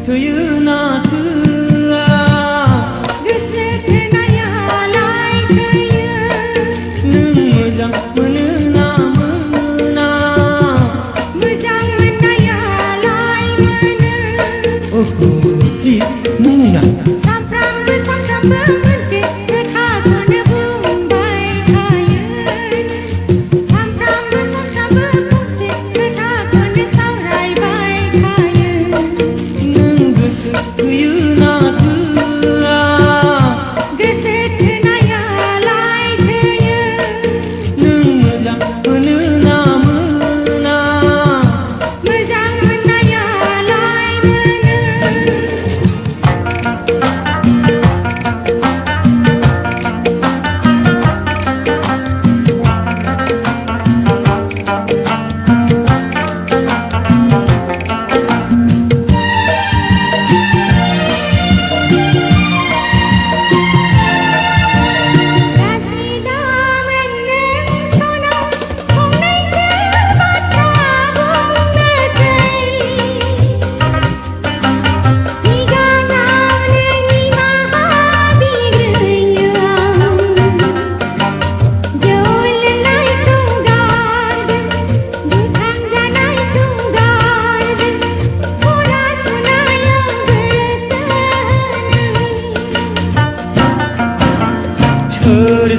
थोयो ना थोआ गोसो थोनायालाय थोयो नों मोजां मोनो ना मोना मोजां मोननायालाय मोनो प्लिज बुंना सानफ्रामबो मोनसे खोथाखौनो बुंबाय थायो सानफ्रामबो मोनसे खोथाखौनो सावरायबाय थायो नों गोसो थोयो ना थोआ गोसो थोनायालाय थोयो नों मोजां मोनो ना मोना मोजां मोननायालाय मोनो सोर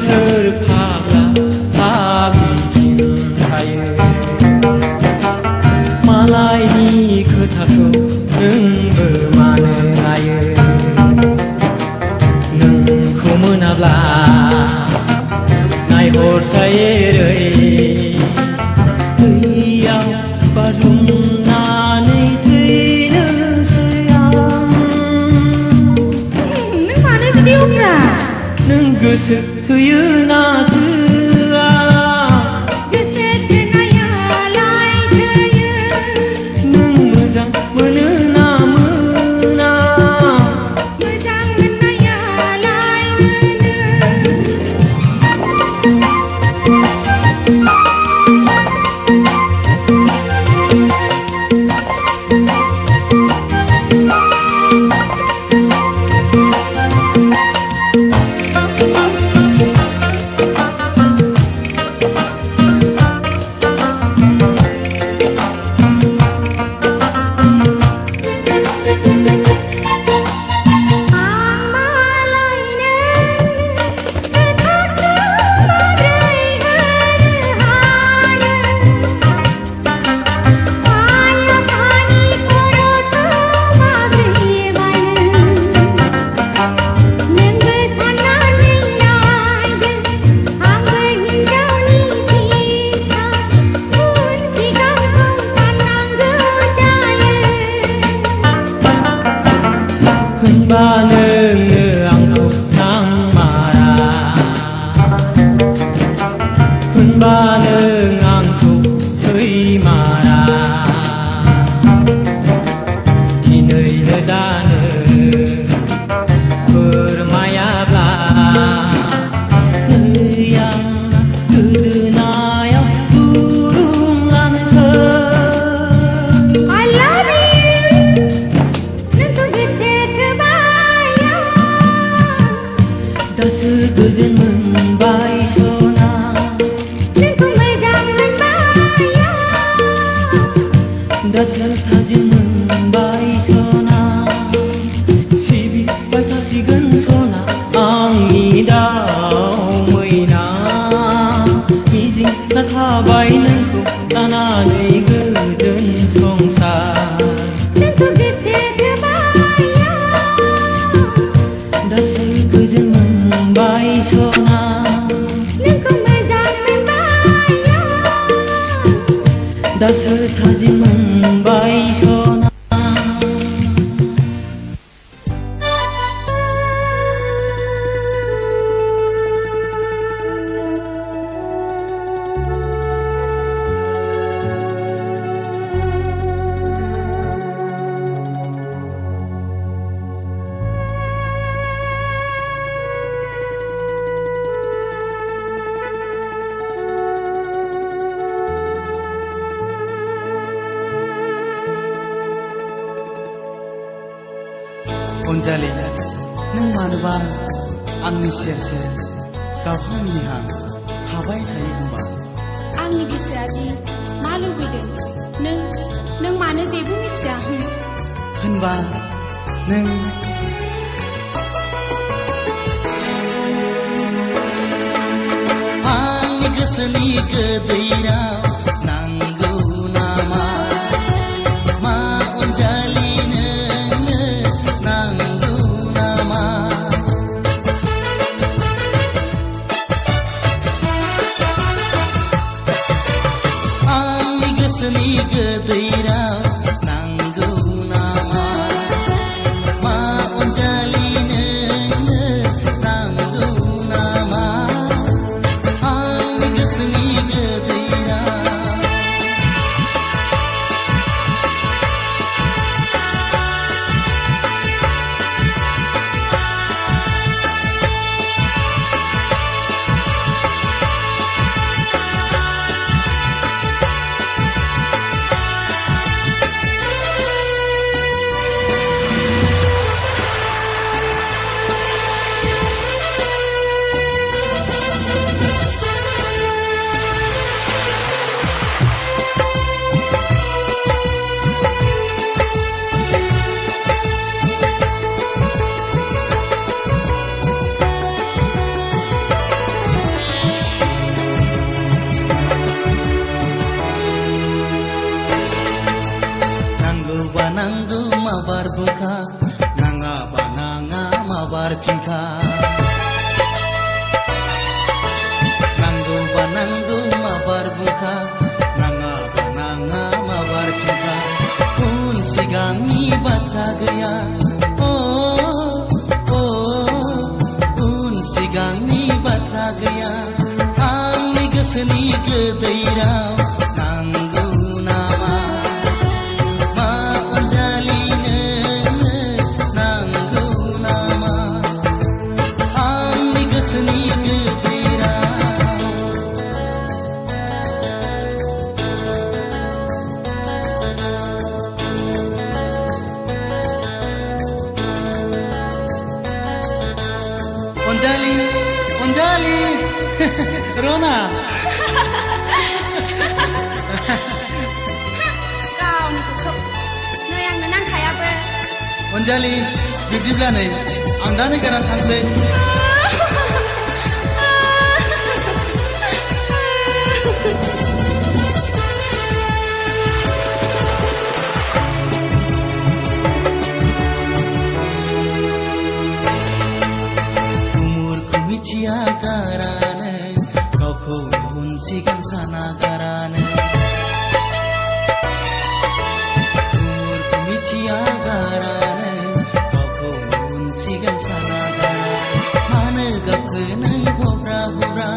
फाग्ला फाग्लिथिंखायो मालायनि खोथाखौ नोंबो मानो लायो नोंखौ मोनाब्ला नायहरसायै दैयाव बाज्रुमनानै थैनोसै आं नों मानो बिदि उफ्रा नों गोसो थोयो ना थोआ गोसो थोनायालाय थोयो नों मोजां मोनो ना मोना मोजां मोननायालाय मोनो होनबा नोङो आंखौ नांमारा होनबा नों आंखौ सैमारा दिनैनो दानो फोरमायाब्ला नै आं गोदोनायाव दुरुं लानोसै I love you नोंखौ गोसो थोबाय दासो गोजोन मोनबाय सना नोंखौ मोजां मोनबाय दासो थाजिम मोनबाय सना सिबिबाय थासिगोन सना आंनि दाव मैना मिजिंना थाबाय नोंखौ लानानै गोजोन संसार नोंखौ गोसो थोबाय दासो गोजोन मोनबाय सना नोंखौ मोजां मोनबाय दासो थाजिम मोनबाय सना अनजालि नों मानोबा आंनि सेर सेर गाबहांनिहा थाबाय थायो होनबा आंनि गोसोआदि मा लुबैदों नों मानो जेबो मिथिया होनबा नों आंनि गोसोनि गोदैराव नांगौ नामा मा अनजालि नोंनो नांगौ नामा आंनि गोसोनि गोदैराव नांगौ नामा मा अनजालि नोंनो नांगौ नामा आंनि गोसोनि गोदैराव नांगौ माबार बुखा नाङाबा नाङा माबार फिनखा नांगौबा नांगौ माबार बुखा नाङाबा नाङा माबार फिनखा उन सिगांनि बाथ्रा गैया उन सिगांनि बाथ्रा गैया आंनि गोसोनि गोदैराव नांगौ नामा मा अनजालि नोंनो नांगौ नामा आंनि गोसोनि गोदैराव अनजालि अनजालि रना गावनिखौ नै आंनो नांखायाबो अनजालि बिब्दिब्ला नै आं दा नोगोराव थांसै उमुरखौ मिथिया गारानो गावखौ उन सिगां साना गारानो उमुरखौ मिथिया गारानो गावखौ उन सिगां साना गारा मानो गाबखो नों हब्रा हब्रा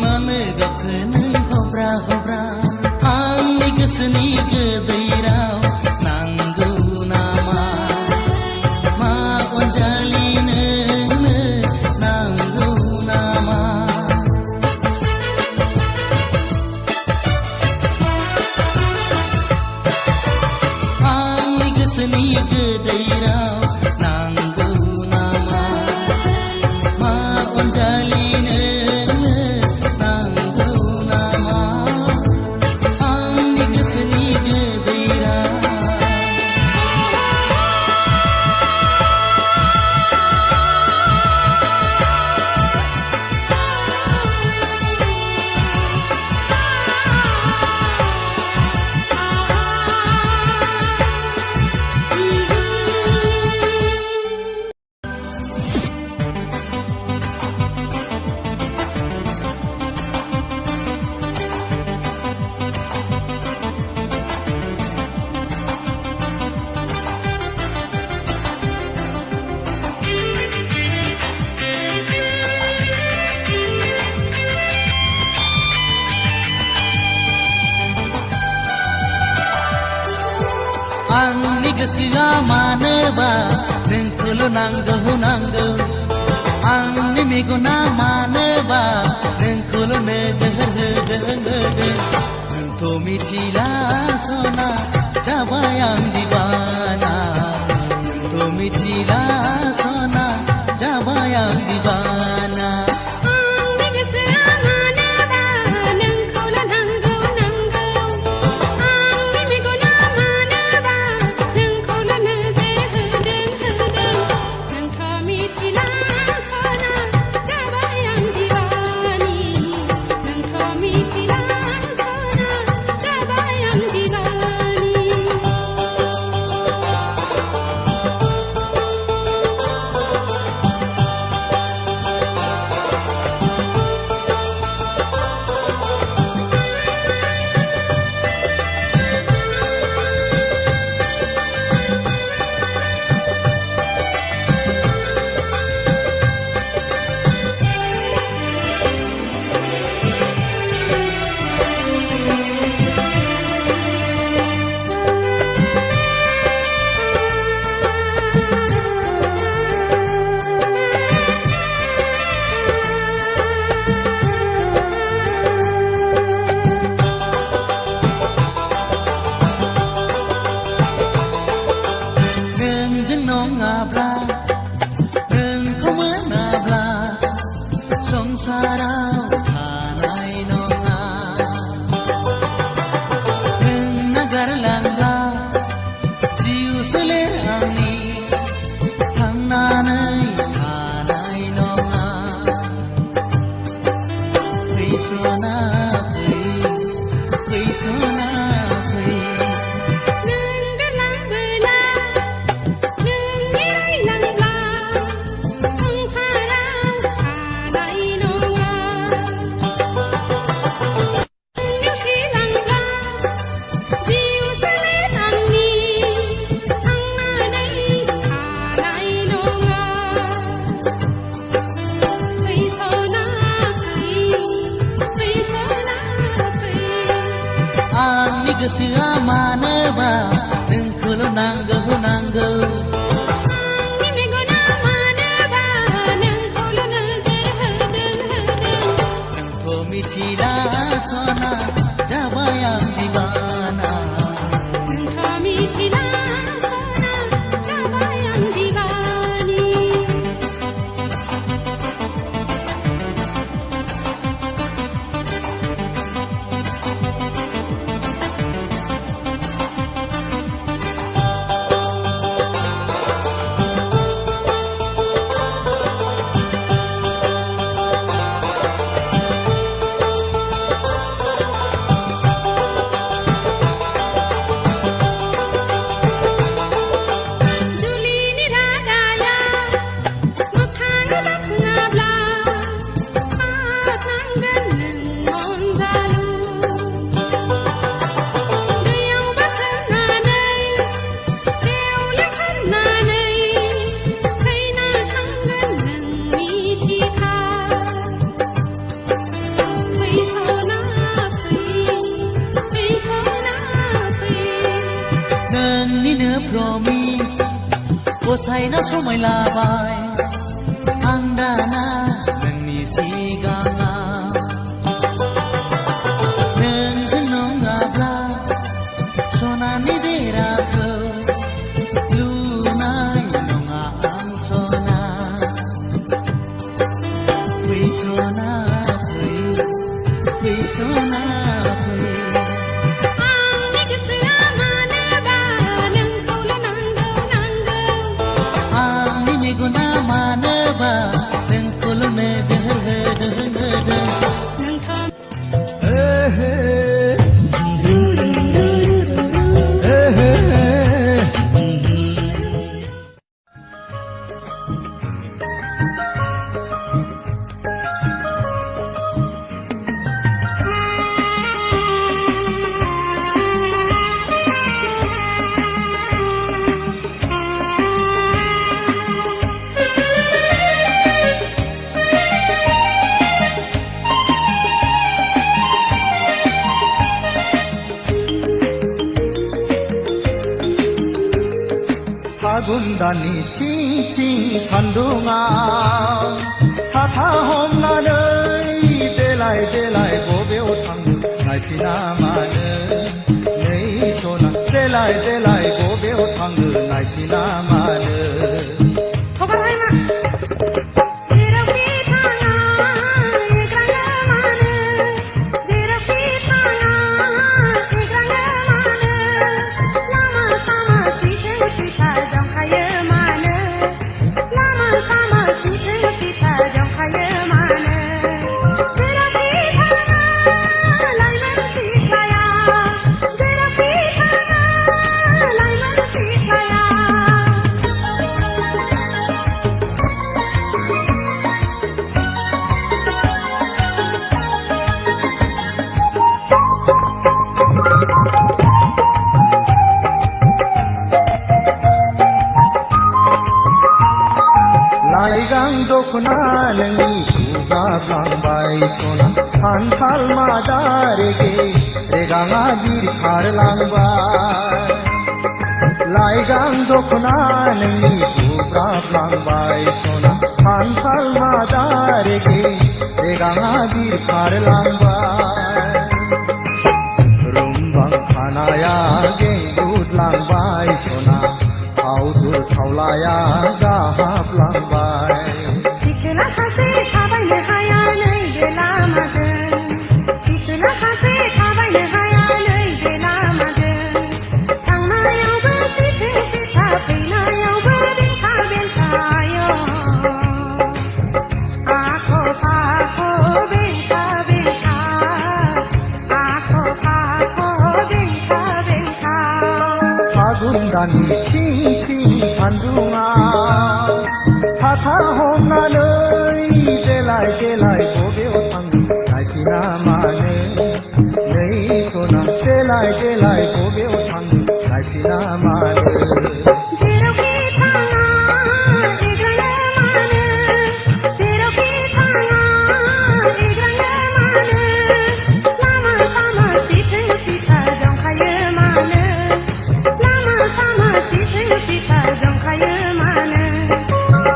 मानो गाबखो नों हब्रा हब्रा आंनि गोसोनि गोदैराव नांगौ नामा मा अनजालि नोंनो नांगौ नामा आंनि गोसोनि गोदैराव नांगौ नामा मा अनजालि नोंनो नांगौ नामा आंनि गोसोनि गोदैराव आंनि गोसोआ मानोबा नोंखौल' नांगौ नांगौ आंनि मेगना मानोबा नोंखौल' नोजोर होदों नोंथ' मिथिला सना जाबाय आं दिवाना नोंखौ मिथिला सना जाबाय आं दिवाना आंनि गोसोआ मानोबा नोंखौल' नांगौ नांगौ आंनि मेगना मानोबा नोंखौल' नोजोर होदों नोंखौ मिथिला सना जाबाय आं दिवानी नोंखौ मिथिला सना जाबाय आं दिवानी नोंजों नङाब्ला नोंखौ मोनाब्ला संसाराव थानाय नङा नों नागारलांब्ला जिउ सोलेर आंनि थांनानै थानाय नङा फै सना फै सना फै आंनि गोसोआ मानोबा नोंखौल' नांगौ नांगौ आंनि मेगना मानोबा नोंखौल' नोजोर होदों नोंखौ मिथिला सना जाबाय आं दिवाना नोंखौ मिथिला सना जाबाय आं दिवानी जुलिनि रादाया मोगथाङाव जाफुङाब्ला खानांगोन नों अनजालु दैयाव बारसोमनानै देवले खाननानै थैना थांगोन नों मिथिखा फै सना फै सना फै नोंनिनो प्रमिस गसाइना समाय लाबाय आं दाना नोंनि सिगाङाव नोंजों नङाब्ला सनानि देराखौ लुनाय नङा आं सना फै सना फै सना फै आंनि गोसोआ मानोबा नोंखौल' नांगौ नांगौ आंनि मेगना मानोबा नोंखौल' नोजोर होदों नोंखौ फागुन दाननि थिं थिं सान्दुङाव साथा हमनानै देलाय देलाय बबेयाव थाङो नायफिना मानो नै सना देलाय देलाय देलाय बबेयाव थाङो नायफिना मानो लाइगां दखना नोंनि बुगाब्लांबाय सना खान्थाल मादा रेगे रेगाङा बिरखारलांबाय लाइगां दखना नोंनि बुब्राबलांबाय सना खान्थाल मादा रेगे रेगाङा बिरखारलांबाय रुमबां खानाया गेंगुदलांबाय सना फावदुर थावलाया जाहाबलांबाय सिखोला सासे थाबायनो हाया नैबे लामाजों सिखोला सासे थाबायनो हाया नैबे लामाजों थांनायावबो सिथो सिथा फैनायावबो बेंथा बेंथायो आख' फाख' बेंथा बेंथा आख' फाख' बेंथा बेंथा फागुन दाननि थिं थिं सान्दुङा साथा हमनानै देलाय देलाय बबेयाव थाङो नायफिना मानो नै सना देलाय देलाय बबेयाव थाङो नायफिना मानो जेरावखि थाङा एग्राङो मानो जेरावखि थाङा एग्राङो मानो लामा सामा सिथो सिथा जंखायो मानो लामा सामा सिथो सिथा जंखायो मानो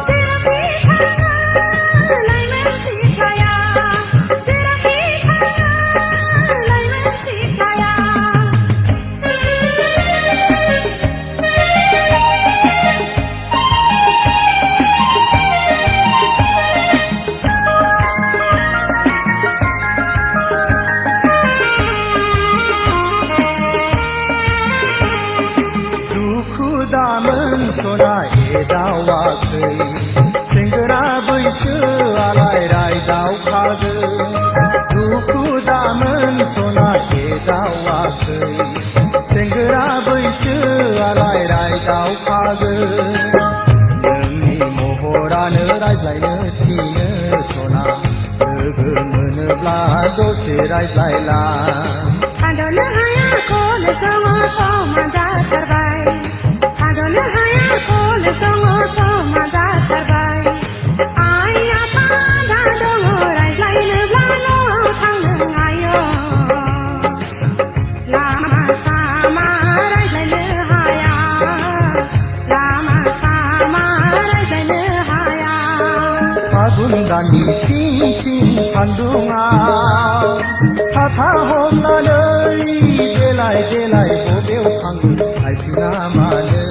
जेरावखि थाङा लाइमोन सिख्लाया जेरावखि थाङा लाइमोन सिख्लाया दुखु दामोन सना एदावाखै सेंग्रा बैसोआलाय रायदावखागोन दुखु दामोन सना एदावाखै सेंग्रा बैसोआलाय रायदावखागोन नोंनि महरानो रायज्लायनो थिनो सना लोगो मोनोब्ला दसे रायज्लायला थाद'नो हाया खौलो दङ समा जाथारबाय थाद'नो हाया खौलो दङ समा जाथारबाय आइ आफा आदा दङ रायज्लायनोब्ला न'आव थांनो हायो लामा सामा रायज्लायनो हाया लामा सामा रायज्लायनो हाया फागुन दाननि थिं थिं सान्दुङा साथा हमनानै देलाय देलाय बबेयाव थाङो नायफिना मानो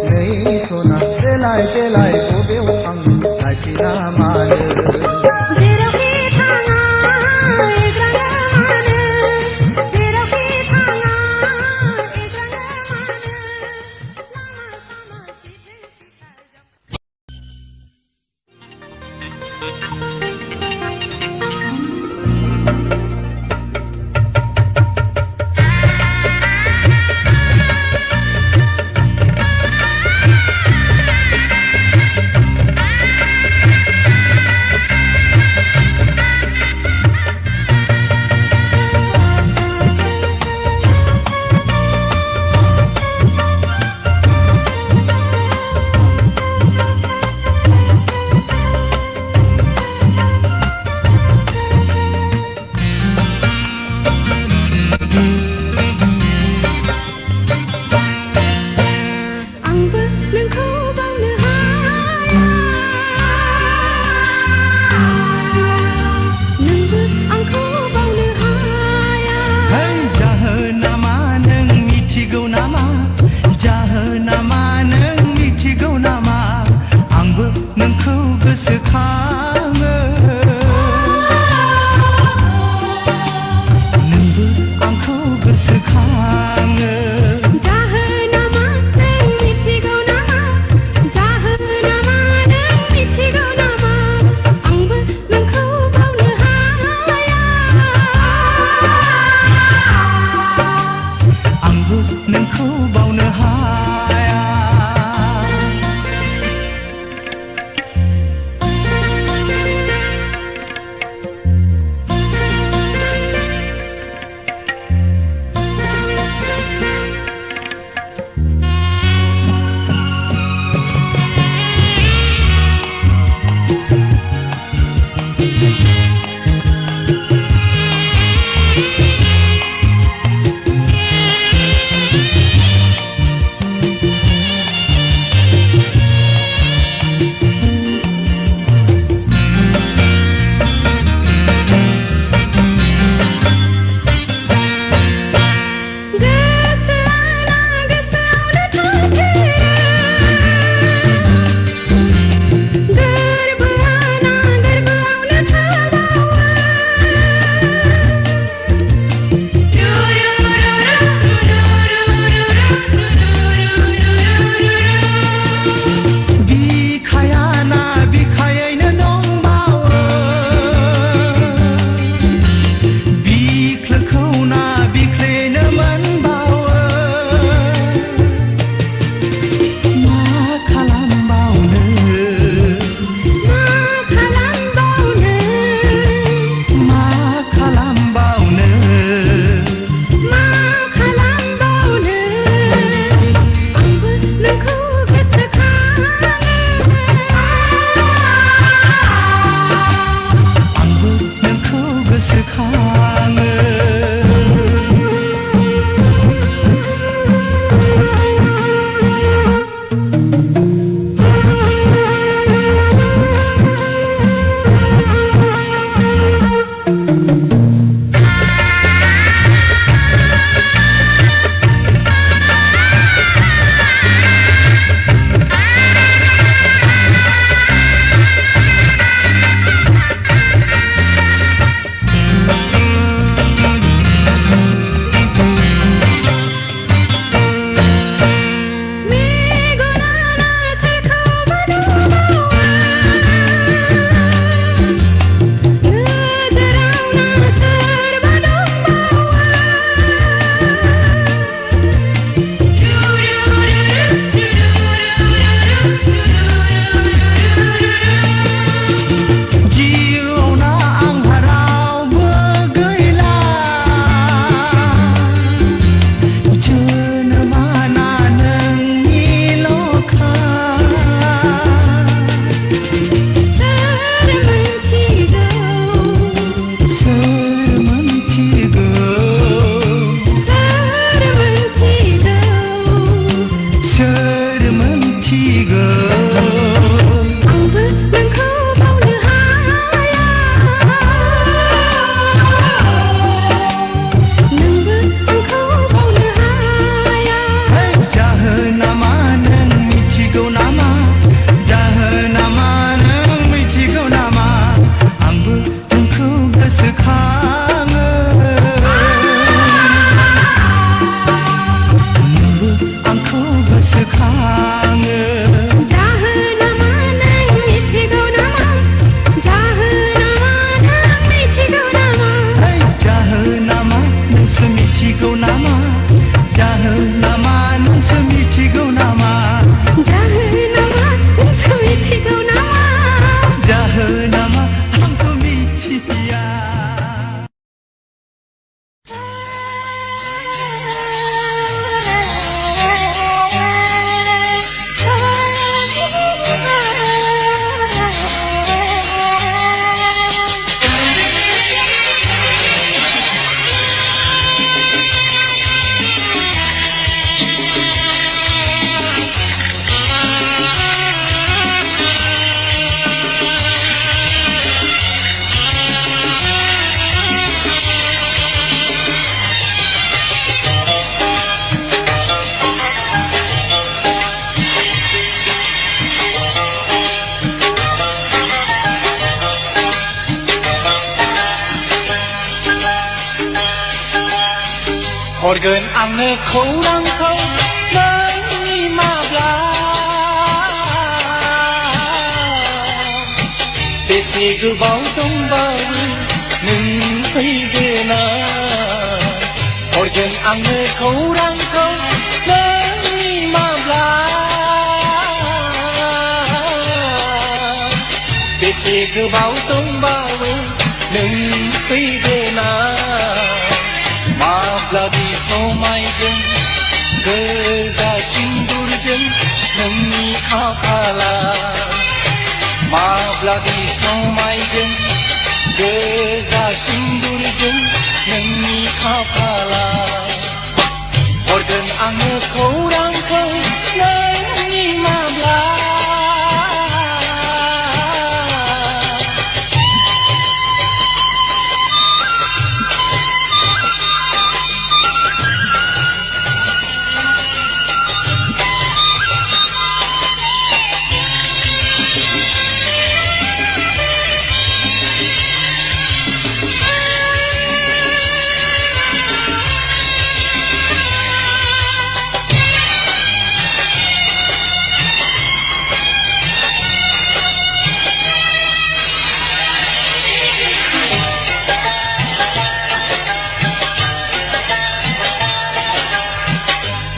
नै सना देलाय देलाय बबेयाव थाङो नायफिना मानो जेरावखि थाङा एग्राङो मानो जेरावखि थाङा एग्राङो मानो लामा सामा सिथो सिथा जंखायो आंबो नोंखौ बावनो हाया हरगोन आंनो खौरांखौ नोंनि माब्ला बेसे गोबाव दंबावो नों फैगोना हरगोन आंनो खौरांखौ नोंनि माब्ला बेसे गोबाव दंबावो नों फैगोना माब्लादि समायगोन गोजा सिन्दुरजों नोंनि खाफाला माब्लादि समायगोन गोजा सिन्दुरजों नोंनि खाफाला हरगोन आङो खौरांखौ नोंनि माब्ला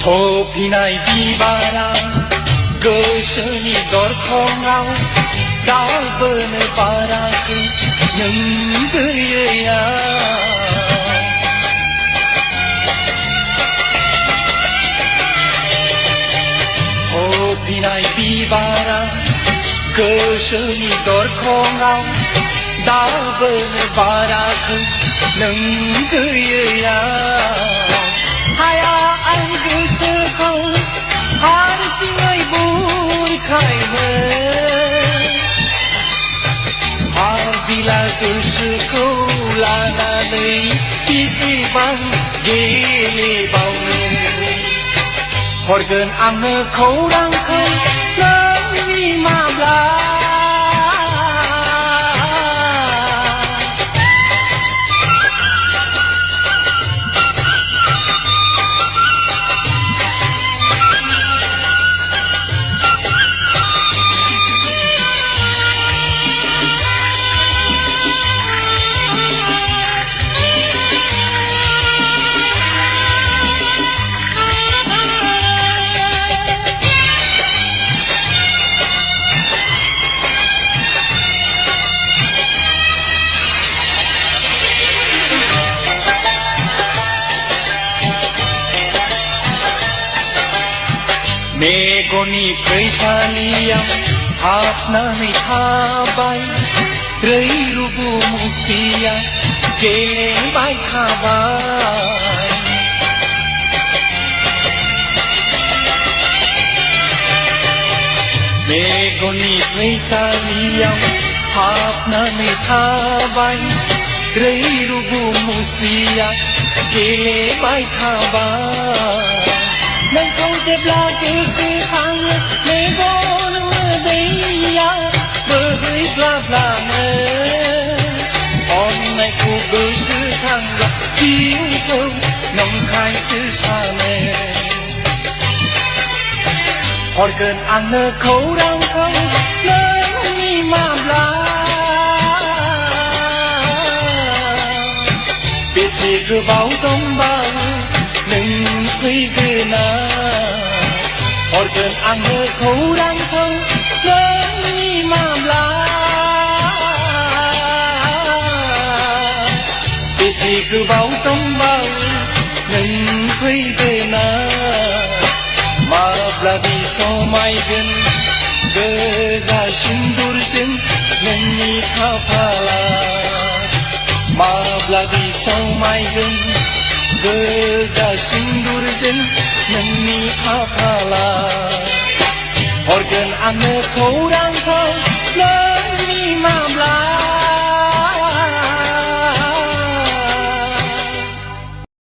थफिनाय बिबारा गोसोनि दरखङाव दाबोनो बाराखै नों गैयैया थफिनाय बिबारा गोसोनि दरखङाव दाबोनो बाराखै नों गैयैया हाया आं गोसोखौ हारसिङै बुरखायनो हाबिला गोसोखौ लानानै बेसेबां गेलेबावनो हरगोन आङो खौरांखौ नोंनि माब्ला मेगननि फैसालियाव हाबनानै थाबाय रैरुबु मुस्रिया गेलेबाय थाबाय मेगननि फैसालियाव हाबनानै थाबाय रैरुबु मुस्रिया गेलेबाय थाबाय नोंखौ जेब्ला गोसोखाङो मेगन मोदैया बोहैग्लाब्लानो अननायखौ गोसोखांब्ला जिउखौ नंखायसो सानो हरगोन आंनो खौरांखौ नोंनि माब्ला बेसे गोबाव दंबावो नों फैगोना हरगोन आङो खौरांखौ नोंनि माब्ला बेसे गोबाव दंबावो नों फैगोना माब्लादि समायगोन गोजा सिन्दुरजों नोंनि खाफाला माब्लादि समायगोन गोजा सिन्दुरजों नोंनि खाफाला हरगोन आंनो खौरांखौ